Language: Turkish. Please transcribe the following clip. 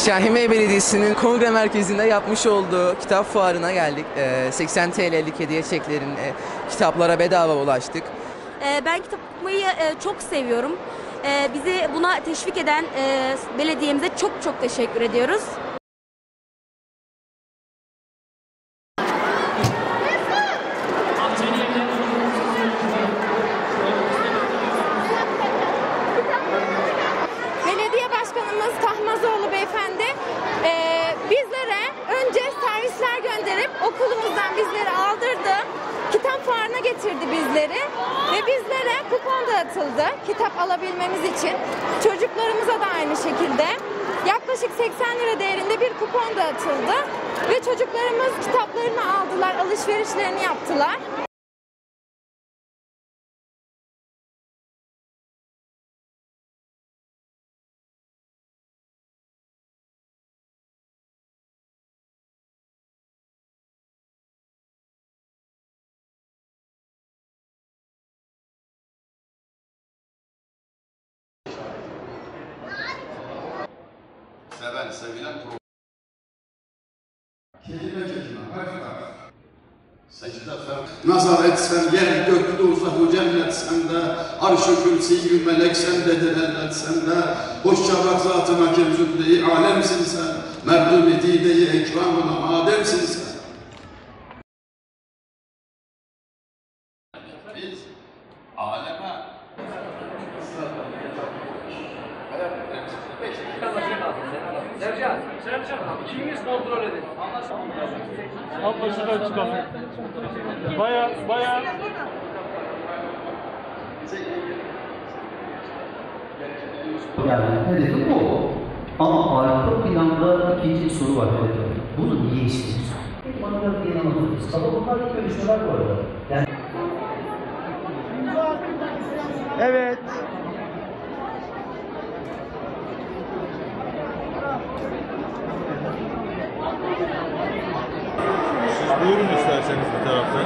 Şahinbey Belediyesi'nin kongre merkezinde yapmış olduğu kitap fuarına geldik. 80 TL'lik hediye çeklerine kitaplara bedava ulaştık. Ben kitap okumayı çok seviyorum. Bizi buna teşvik eden belediyemize çok çok teşekkür ediyoruz. Belediye Başkanımız Tahmazoğlu Beyefendi bizlere önce servisler gönderip okulumuzdan bizleri aldırdı. Kitap fuarına getirdi bizleri ve bizlere kupon dağıtıldı kitap alabilmemiz için. Çocuklarımıza da aynı şekilde yaklaşık 80 lira değerinde bir kupon dağıtıldı ve çocuklarımız kitaplarını aldılar, alışverişlerini yaptılar. Seven, sevilen program. Kelime secde nazar etsen yer gök dozahu cennet sende, arş-ı kürsi-i melek sendedir elbet sende. Hoşça bak zat-ı hakim zübde-i alemsin sen, merdum-i dide-i ekram-ı ademsin sen. Biz aleme Sercan, ikiniz kontrol edin. Al başına çıkalım. Baya. Yani hedefi bu. Ama arka planda ikinci bir soru var. Bunu niye istiyorsun? Bana biraz inanılmaz. Sabah bunlar ilk görüşmeler bu arada. Yani... Evet. Siz buyurun isterseniz bir taraftan.